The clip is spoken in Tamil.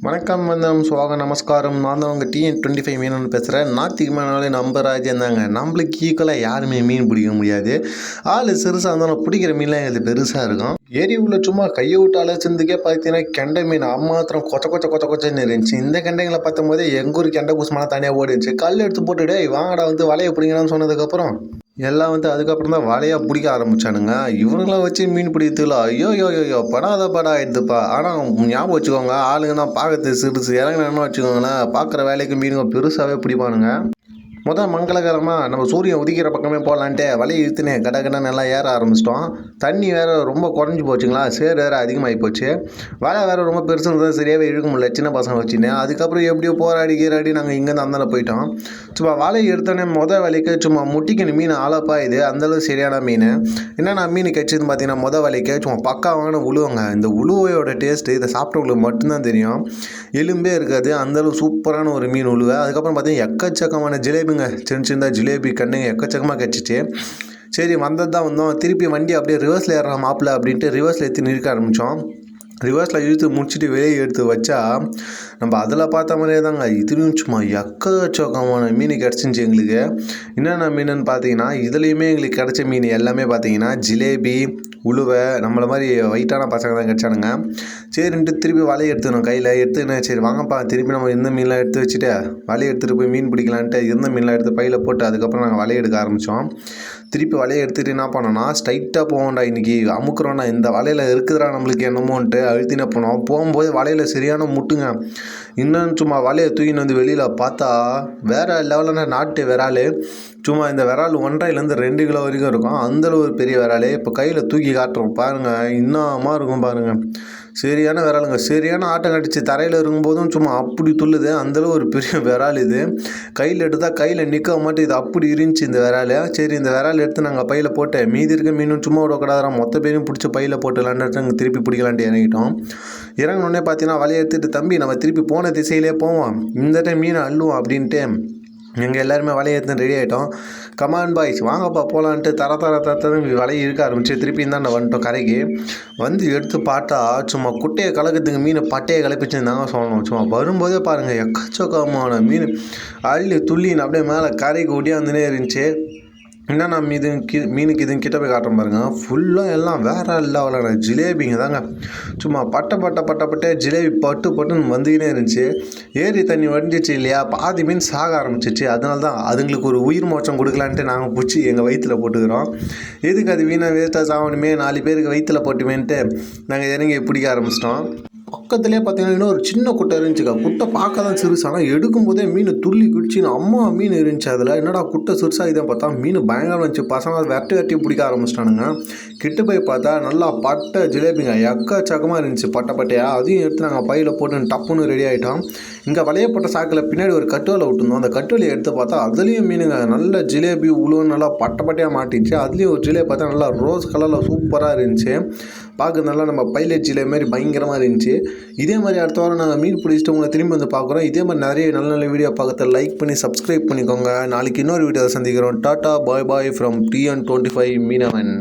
வணக்கம் வந்தனம் சுவாக நமஸ்காரம். நான் தான் உங்கள் TN25 மீனன்னு பேசுகிறேன். நாத்திகமானாலே நம்ம ராஜ்யம் தாங்க. நம்மளுக்கு ஈக்குவலாக யாருமே மீன் பிடிக்க முடியாது. ஆள் சிறுசாக இருந்தாலும் பிடிக்கிற மீன்லாம் இது பெருசாக இருக்கும். ஏரி உள்ள சும்மா கையை விட்டு அழைச்சதுக்கே பார்த்தீங்கன்னா கெண்டை மீன் அம்மாத்திரம் கொச்சன்னு இருந்துச்சு. இந்த கெண்டைங்களை பார்த்தும் போதே எங்கள் ஊர் கெண்டை கூசமெல்லாம் தனியாக ஓடிச்சு. கல் எடுத்து போட்டுட்டு வாங்கடா வந்து வலையை பிடிங்கன்னு சொன்னதுக்கப்புறம் எல்லாம் அதுக்கப்புறம் தான் வலையாக பிடிக்க ஆரம்பித்தானுங்க. இவனுங்களாம் வச்சு மீன் பிடிக்கிறதுல ஐயோ படாத ஆயிடுதுப்பா. ஆனால் ஞாபகம் வச்சுக்கோங்க, ஆளுங்க தான் பார்க்கறது சிறுசு இறங்கினு வச்சுக்கோங்களேன், பார்க்குற வேலைக்கு மீனுங்க பெருசாகவே பிடிப்பானுங்க. மங்களகரமாக நம்ம சூரியன் உதிக்கிற பக்கமே போகலான்ட்டு வலையை இழுத்துனே கடகடன்னு நல்லா ஏற ஆரம்பிச்சிட்டோம். தண்ணி வேறு ரொம்ப குறைஞ்சி போச்சுங்களா, சேர் வேறு அதிகமாகி போச்சு. வலை வேறு ரொம்ப பெருசு இருந்தால் சரியாகவே இழுக்க முடியல சின்ன பசங்க வச்சுன்னு. அதுக்கப்புறம் எப்படியோ போராடி நாங்கள் இங்கேருந்து அந்தாண்ட போயிட்டோம். சும்மா வலையை எடுத்தோன்னே வலைக்கு சும்மா முட்டிக்கணும் மீன் ஆளப்பா. இது அந்தளவு சரியான மீன். என்னென்ன மீன் கிடச்சிதுன்னு பார்த்தீங்கன்னா வலைக்கு சும்மா பக்காவான உழுவுங்க. இந்த உழுவையோட டேஸ்ட்டு இதை சாப்பிட்டவங்களுக்கு மட்டும்தான் தெரியும். எலும்பே இருக்காது, அந்தளவு சூப்பரான ஒரு மீன் உழுவை. அதுக்கப்புறம் பார்த்தீங்கன்னா எக்கச்சக்கமான ஜிலேபிங்க, சின்ன ஜிலேபி கண்ணுங்க எக்கச்சக்கமாக கிடச்சிச்சு. சரி வந்தது தான் வந்தோம். திருப்பி வண்டி அப்படியே ரிவர்ஸில் ஏறுற மாப்பிள்ள அப்படின்ட்டு ரிவர்ஸில் ஏற்றி நிற்க ஆரம்பித்தோம். ரிவர்ஸில் இழுத்து முடிச்சுட்டு வெளியே எடுத்து வச்சா நம்ம அதில் பார்த்த மாதிரியே தாங்க இதுலேயும் சும்மா எக்கச்சக்கமான மீன் கிடச்சிச்சு எங்களுக்கு. என்னென்ன மீனுன்னு பார்த்தீங்கன்னா இதுலேயுமே எங்களுக்கு கிடச்ச மீன் எல்லாமே பார்த்தீங்கன்னா ஜிலேபி, உழுவை, நம்மளை மாதிரி வெயிட்டான பசங்க தான் கிடச்சானுங்க. சரின்ட்டு திருப்பி வலையை எடுத்துக்கணும் கையில் எடுத்துக்கினே. சரி வாங்கப்பா திருப்பி நம்ம இந்த மீன்லாம் எடுத்து வச்சுட்டு வலையை எடுத்துகிட்டு போய் மீன் பிடிக்கலான்ட்டு இருந்த மீன்லாம் எடுத்து பையில் போட்டு அதுக்கப்புறம் நாங்கள் வலையை எடுக்க ஆரம்பித்தோம். திருப்பி வலையை எடுத்துகிட்டு என்ன பண்ணோன்னா ஸ்ட்ரைட்டாக போவோம்டா, இன்றைக்கி அமுக்குறோன்னா இந்த வலையில் இருக்குதுடா நம்மளுக்கு என்னமோன்ட்டு அழுத்தின போகும்போது வலையில் சரியான முட்டுங்க. இன்னும் சும்மா வலையை தூக்கின்னு வெளியில் பார்த்தா வேறு லெவலான நாட்டு விரால். சும்மா இந்த விரால் 1.5 to 2 கிலோ வரைக்கும் இருக்கும். அந்தளவு ஒரு பெரிய விரால். இப்போ கையில் தூக்கி காட்டுறோம் பாருங்கள், இன்னமா இருக்கும் பாருங்கள். சரியான விராலுங்க. சரியான ஆட்டம் கட்டிச்சு. தரையில் இருக்கும்போதும் சும்மா அப்படி துள்ளுது. அந்தளவு ஒரு பெரிய விரால் இது. கையில் எடுத்தால் கையில் நிற்க மாட்டேன், இது அப்படி இருந்துச்சு இந்த விரால். சரி இந்த விரால் எடுத்து நாங்கள் பையில் போட்டு மீதி இருக்க மீனும் சும்மா விடக்கூடாதான், மொத்த பேரையும் பிடிச்சி பையில் போட்டுலான்ட்டு நாங்கள் திருப்பி பிடிக்கலான்ட்டு இறங்கிட்டோம். இறங்கினோடனே பார்த்தீங்கன்னா வலையை எடுத்துகிட்டு தம்பி நம்ம திருப்பி போன திசையிலே போவோம், இந்த டைம் மீனை அள்ளுவோம் அப்படின்ட்டு எங்கள் எல்லாருமே வலையை எடுத்து ரெடி ஆகிட்டோம். கமான் பாய்ஸ் வாங்கப்பா போகலான்ட்டு தர வலையை இருக்க ஆரம்பிச்சு திருப்பி தான் வந்துட்டோம் கரைக்கு. எடுத்து பார்த்தா சும்மா குட்டையை கலக்கிறதுக்கு மீன் பட்டையை கிளப்பிச்சுருந்தாங்க சொல்லணும். சும்மா வரும்போதே பாருங்கள் எக்கச்சக்கமான மீன் அள்ளி துள்ளின்னு அப்படியே மேலே கரைக்கு ஒடியாந்துனே இருந்துச்சு. என்னன்னா மீனுக்கு இதுன்னு கிட்ட போய் காட்டுறோம் பாருங்க, ஃபுல்லாக எல்லாம் வேற லெவலான ஜிலேபிங்க தாங்க. சும்மா பட்டை ஜிலேபி பட்டுன்னு வந்துக்கினே இருந்துச்சு. ஏரி தண்ணி வடிஞ்சிச்சு இல்லையா, பாதி மீன் சாக ஆரம்பிச்சிச்சு. அதனால தான் அதுங்களுக்கு ஒரு உயிர் மோட்சம் கொடுக்கலான்ட்டு நாங்கள் பிடிச்சி எங்கள் வயிற்றில் போட்டுக்கிறோம். எதுக்கு அது வீணாக வேஸ்ட்டாக சாகணுமே, 4 பேருக்கு வயிற்றில் போட்டுமேன்ட்டு நாங்கள் இறங்கி பிடிக்க ஆரம்பிச்சிட்டோம். பக்கத்துலேயே பார்த்தீங்கன்னா இன்னும் ஒரு சின்ன குட்டை இருந்துச்சுக்கா. குட்டை பார்க்க தான் சிறுசு, ஆனால் எடுக்கும்போதே மீன் துள்ளி குடிச்சின்னு அம்மா மீன் இருந்துச்சு. அதில் என்னடா குட்டை சிறுசாக இதை பார்த்தா மீன் பயங்கரம் இருந்துச்சு. பசங்க அதை வெட்டி பிடிக்க ஆரம்பிச்சிட்டானுங்க. கிட்ட போய் பார்த்தா நல்லா பட்டை ஜிலேபிங்க எக்கச்சக்கமாக இருந்துச்சு பட்டையாக. அதையும் எடுத்து நாங்கள் பையில் போட்டு டப்புன்னு ரெடி ஆகிட்டோம். இங்கே வலையப்பட்ட சாக்கில் பின்னாடி ஒரு கட்டுவலை விட்டுருந்தோம். அந்த கட்டுவலையை எடுத்து பார்த்தா அதுலேயும் மீனுங்க நல்ல ஜிலேபி உழுவும் நல்லா பட்டையாக மாட்டிச்சு. அதுலேயும் ஒரு ஜிலேபி பார்த்தா நல்லா ரோஸ் கலரில் சூப்பராக இருந்துச்சு. பார்க்க நல்லா நம்ம பைலட் ஜிலே மாதிரி பயங்கரமாக இருந்துச்சு. இதே மாதிரி அடுத்த வாரம் நாங்கள் மீன் பிடிச்சிட்டு உங்களை திரும்பி வந்து பார்க்குறோம். இதே மாதிரி நிறைய நல்ல வீடியோ பார்க்கறத லைக் பண்ணி சப்ஸ்கிரைப் பண்ணிக்கோங்க. நாளைக்கு இன்னொரு வீடியோவை சந்திக்கிறோம். Tata bye from TN25 Meenavan.